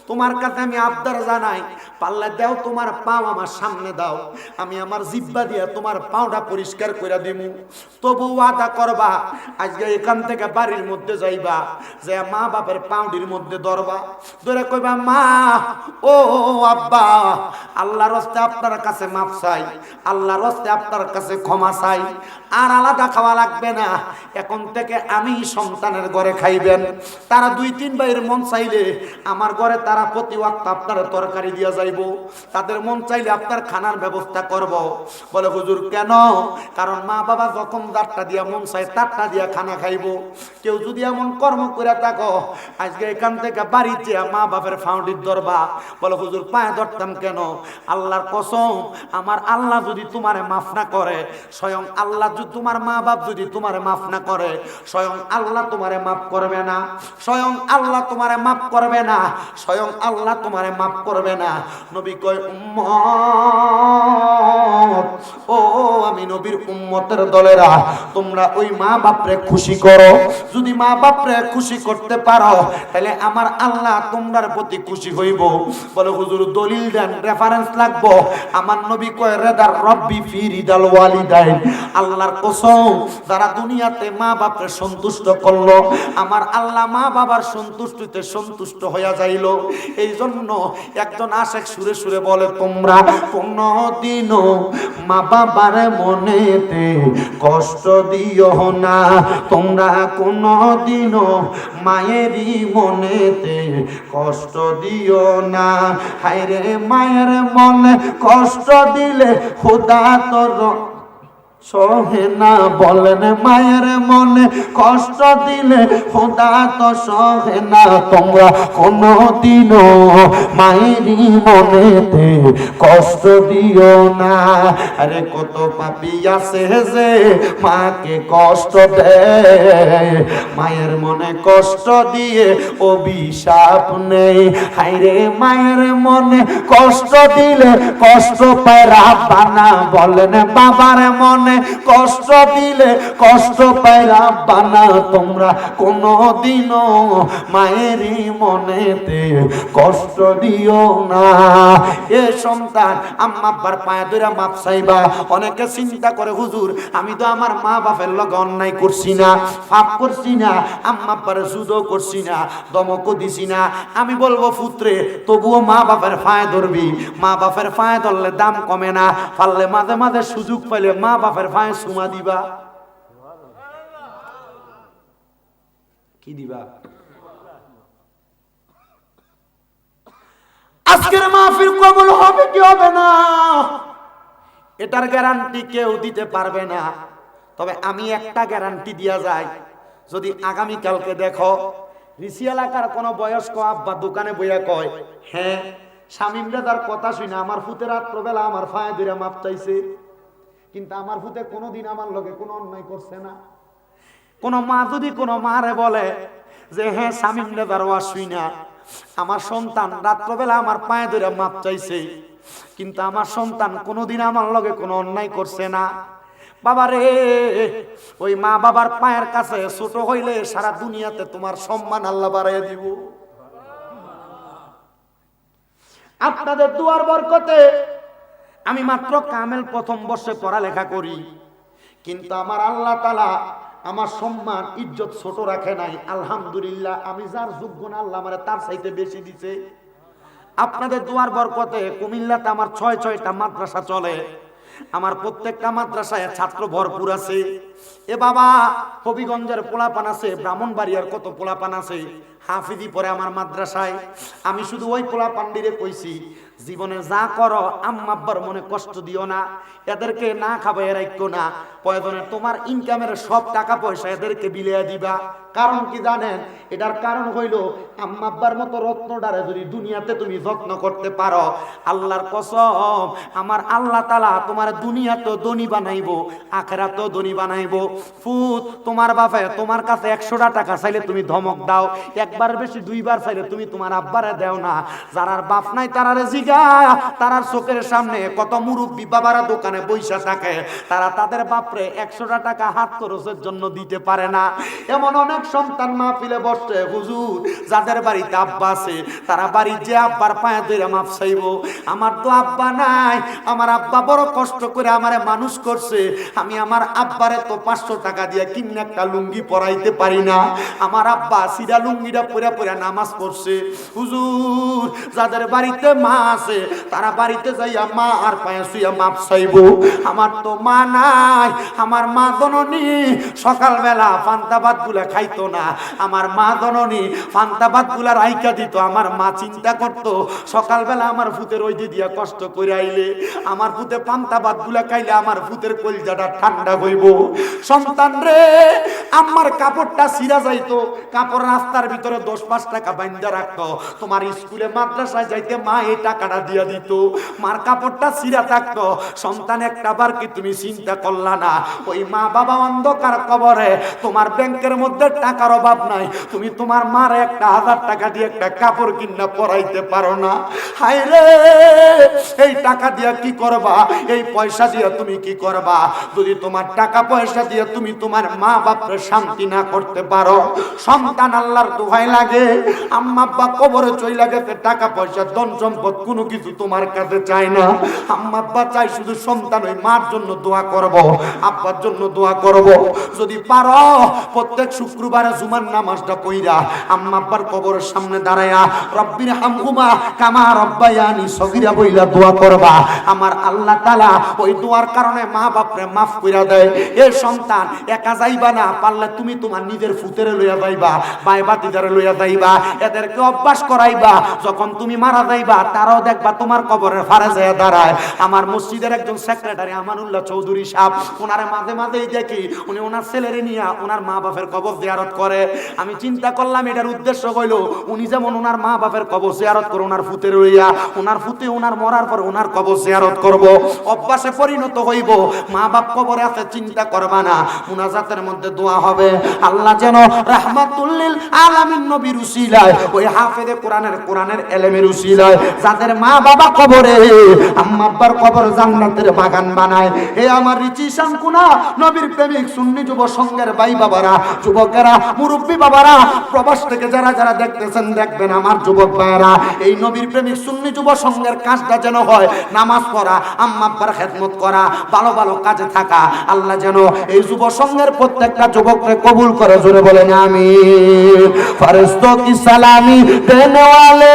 তোমার কাছে আমি আবদার জানাই, পাল্লা দাও তোমার পাও আমার সামনে দাও, আমি আমার জিব্বা দিয়ে তোমার পাওটা পরিষ্কার করে দিমু। তবু ওয়াদা করবা, আজকে এখান থেকে বাড়ির মধ্যে যাইবা, যে মা বাপের পাউডির মধ্যে ধরবা, ধরে কইবা, মা ও আব্বা, আল্লাহর রাস্তে আপনার কাছে মাফ চাই, আল্লাহর রাস্তে আপনার কাছে ক্ষমা চাই, আর আলাদা খাওয়া লাগবে না, এখন থেকে আমি সন্তানের ঘরে খাইবেন। তারা 2-3 ভাইয়ের মন চাইলে আমার ঘরে তারা প্রতি ওয়াক্ত আপনার তরকারি দিয়া যাইব, তাদের মন চাইলে আপনার খানার ব্যবস্থা করব। বলে হুজুর কেন? কারণ মা বাবা যখন যারটা দিয়া মন চাই তারটা দিয়া খানা খাইব। কেউ যদি এমন কর্ম করে থাকো, আজকে এখান থেকে বাড়িতে মা বাপের ফাউন্ডির ধরবা। বলে হুজুর পায়ে ধরতাম কেন? আল্লাহর কসম, আমার আল্লাহ যদি তোমারে মাফ না করে, স্বয়ং আল্লাহ যদি তোমার মা বাপ যদি তোমারে মাফ না করে, স্বয়ং আল্লাহ তোমারে মাফ করবে না, স্বয়ং আল্লাহ তোমারে মাফ করবে না, স্বয়ং আল্লাহ তোমারে মাফ করবে না। নবী কয়, উম্মত, ও আমি নবীর উম্মতের দলেরা, তোমরা ওই মা বাপরে খুশি করো। যদি মা বাপরে খুশি করতে পারো, তাহলে আমার আল্লাহ তোমার প্রতি খুশি হইব। বলে হুজুর দলিল দেন, রেফারেন্স লাগবো। আমার নবী কয়, রেদার রব্বি ফি রিদাল ওয়ালিদাইন, আল্লাহর কসম, যারা দুনিয়াতে মা বাপরে সন্তুষ্ট করলো, আমার আল্লাহ মা বাবার সন্তুষ্টিতে সন্তুষ্ট হইয়া যাইল। এই জন্য একজন আশেক সুরে সুরে বলে, তোমরা কোনদিনও মা বাবার মনেতে কষ্ট দিও না, তোমরা কোনদিনও মায়েরই মনেতে কষ্ট দিও না। হায়রে মায়ের মনে কষ্ট দিলে খোদা তোর সহে না বলেন মায়ের মনে কষ্ট দিলে খোদা তো সহে না তোমরা কোনদিনও মায়েরই মনেতে কষ্ট দিও না। আরে কত পাপী আছে যে মাকে কষ্ট দেয়, মায়ের মনে কষ্ট দিয়ে অভিশাপ নেই। হায়রে মায়ের মনে কষ্ট দিলে কষ্ট পায় রাব্বানা, বলেন বাবার মনে কষ্ট দিলে কষ্ট পায় রাব্বানা, তোমরা কোনদিনও মায়েরই মনেতে কষ্ট দিও না। এ সন্তান আম্মা আব্বার পায়ে ধরে মাপ চাইবা। অনেকে চিন্তা করে হুজুর আমি তো আমার মা বাপের লগে অন্যায় করছি না, পাপ করছি না, আম্মা আব্বার জুদো করছি না, দমকও দিছি না। আমি বলবো পুত্রে তবুও মা বাপের পায়ে ধরবি। মা বাপের পায়ে ধরলে দাম কমে না, পারলে মাঝে মাঝে সুযোগ পাইলে মা বাপের পায়ে চুমা দিবা। কি দিবা? আজকের মাহফিল কবুল হবে কি হবে না এটার গ্যারান্টি কেউ দিতে পারবে না। তবে আমি একটা গ্যারান্টি দিয়া যাই, যদি আগামী কালকে দেখো ঋষি এলাকার কোন বয়স্ক আব্বা দোকানে বইয়া কয় হ্যাঁ শামীম দাদার কথা শুনে আমার ফুতে রাত্রবেলা আমার ফায়ে ধরে মাপ চাইছে, কিন্তু আমার ফুতে কোনোদিন আমার লগে কোনো অন্যায় করছে না। কোন মা যদি কোনো মারে বলে যে হ্যাঁ শামীম দাদার ওয়াজ শুইনা আমার সন্তান রাত্রবেলা আমার পায়ে ধরে মাপ চাইছে, কিন্তু আমার সন্তান কোনোদিন আমার লগে কোনো অন্যায় করছে না, বাবা রে ওই মা বাবার পায়ের কাছে ছোট হইলে সারা দুনিয়াতে তোমার সম্মান আল্লাহ বাড়াইয়া দিব। আপনাদের দুয়ার বরকতে আমি মাত্র কামেল প্রথম বর্ষে পড়ালেখা করি, কিন্তু আমার আল্লাহ তাআলা আমার সম্মান ইজ্জত ছোট রাখে নাই। আলহামদুলিল্লাহ আমি যার যোগ্য না আল্লাহ আমারে তার চাইতে বেশি দিছে। আপনাদের দুয়ার বরকতে কুমিল্লাতে আমার 6টা মাদ্রাসা চলে, আমার প্রত্যেকটা মাদ্রাসায় ছাত্র ভরপুর আছে। এ বাবা হবিগঞ্জের পোলাপান আছে, ব্রাহ্মণবাড়িয়ার কত পোলাপান আছে, হাফিজি পড়ে আমার মাদ্রাসায়। আমি শুধু ওই পোলাপান্ডিরে কইছি জীবনে যা করো আম্মা আব্বার মনে কষ্ট দিও না, এদেরকে না খাবে রাখো না, প্রয়োজনে তোমার ইনকামের সব টাকা পয়সা এদেরকে বিলিয়ে দিবা। কারণ কি জানেন? এটার কারণ হইল আম্মা আব্বার মতো রত্নটারে যদি দুনিয়াতে তুমি যত্ন করতে পারো, আল্লাহর কসম আমার আল্লাহ তাআলা তোমার দুনিয়াতেও ধনী বানাইবো, আখিরাতেও ধনী বানাইবো। ফুত তোমার বাপে তোমার কাছে 100টা টাকা চাইলে তুমি ধমক দাও, একবার বেশি 2বার চাইলে তুমি তোমার আব্বারে দাও না। যারার বাপ নাই তারারে জিগা, তারার চোখের সামনে কত মুরব্বী বাবারা দোকানে বইসা থাকে, তারা তাদের বাপরে 100টা টাকা হাত খরচের জন্য দিতে পারে না। এমন অনেক সন্তান মাহফিলে বসে হুজুর যাদের বাড়িতে আব্বা আছে তারা বাড়ির যে আব্বার পায়ে ধরে মাপ চাইবো। আমার তো আব্বা নাই, আমার আব্বা বড় কষ্ট করে আমারে মানুষ করছে, আমি আমার আব্বারে তো 500 টাকা দিয়ে কিনে একটা লুঙ্গি পরাইতে পারি না। আমার আব্বা সিরা লুঙ্গিটা পরে পরে নামাজ পড়ছে। হুজুর যাদের বাড়িতে মা আছে তারা বাড়িতে যাইয়া মা আর পায়ে শুইয়া মাপ চাইবো। আমার তো মা নাই, আমার মা জননী সকালবেলা পান্তা ভাত গুলা খাইতো না, আমার মা জননী পান্তা ভাত গুলা রাইকা দিত। আমার মা চিন্তা করতো সকালবেলা আমার ভূতের ওই দিয়া কষ্ট করে আইলে আমার ভূতে পান্তা ভাত গুলা খাইলে আমার ভূতের কলিজাটা ঠান্ডা হইব। সন্তান রে আমার কাপড়টা ছিঁড়া যাইতো, কাপড় রাস্তার ভিতরে 10-5 টাকা বাইন্দা রাখতো, তোমার স্কুলে মাদ্রাসায় যাইতে মা এই টাকাটা দিয়া দিত। মার কাপড়টা ছিঁড়া থাকতো, সন্তান একটা বার কি তুমি চিন্তা করলা না? ওই মা বাবা অন্ধকার কবরে, তোমার ব্যাংকের মধ্যে টাকার অভাব নাই, তুমি তোমার মার 1000 টাকা দিয়ে একটা কাপড় কিনা পরাইতে পারো না। হায় রে এই টাকা দিয়া কি করবা? এই পয়সা দিয়া তুমি কি করবা? যদি তোমার টাকা পয়সা দিয়ে তুমি তোমার মা বাপরে শান্তি না করতে পারো, সন্তান আল্লাহর দোহাই লাগে আম্মা আব্বা কবরে চইলা গেছে, টাকা পয়সা ধন সম্পদ কোনো কিছু তোমার কাছে চাই না। আম্মা আব্বা চাই শুধু সন্তান ওই মার জন্য দোয়া করব, আব্বার জন্য দোয়া করব। যদি পারো প্রত্যেক শুক্রবারে জুমার নামাজটা পড়া আম্মা আব্বার কবরের সামনে দাঁড়ায়া রব্বির হামহুমা কামা রব্বায়ানি সগীরা বইলা দোয়া করবা। আমার আল্লাহ তাআলা ওই দোয়ার কারণে মা বাপরে মাফ কইরা দেয়। এ সন্তান একা যাইবা না, পারলে তুমি তোমার নিজের ফুতেরে লইয়া যাইবা, ভাই বাতিদারে লইয়া যাইবা, এদেরকে অভ্যাস করাইবা, যখন তুমি মারা যাইবা তারাও দেখবা তোমার কবরের ফারে যায় দাঁড়ায়। আমার মসজিদের একজন সেক্রেটারি আমানুল্লাহ চৌধুরী সাহেব, ওনারে মাঝে মাঝেই দেখি উনি ওনার ছেলেরে নিয়ে ওনার মা বাপের কবর জিয়ারত করে। আমি চিন্তা করলাম এটার উদ্দেশ্য হইল উনি যেমন ওনার মা বাপের কবর জিয়ারত করে ওনার ফুতে রইয়া, ওনার ফুতে ওনার মরার পর ওনার কবর জিয়ারত করব, অভ্যাসে পরিণত হইব। মা বাপ কবরে আছে চিন্তা করবা না, মুনাজাতের মধ্যে দোয়া হবে আল্লাহ যেন রাহমাতুল লিল আলামিন নবীর উসিলায়, ওই হাফেজে কোরআনের এলেমের উসিলায় যাদের মা বাবা কবরে, আম্মা আব্বার কবর জান্নাতের বাগান বানায়। হে আমার রিচি শানকুনা নবীর প্রেমিক সুন্নি যুব সংঘের ভাই বাবারা, যুবকেরা, মুরব্বী বাবারা, প্রবাস থেকে যারা যারা দেখতেছেন দেখবেন আমার যুবক ভাইরা, এই নবীর প্রেমিক সুন্নি যুব সংঘের কাজটা যেন হয় নামাজ পড়া, আম্মা আব্বার খেদমত করা, ভালো ভালো কাজে থাকা। আল্লাহ যেন এই যুব সংঘের প্রত্যেকটা যুবককে কবুল করে, জোরে বলেন আমিন। ফেরেশতা কি সালামি দেনে ওয়ালে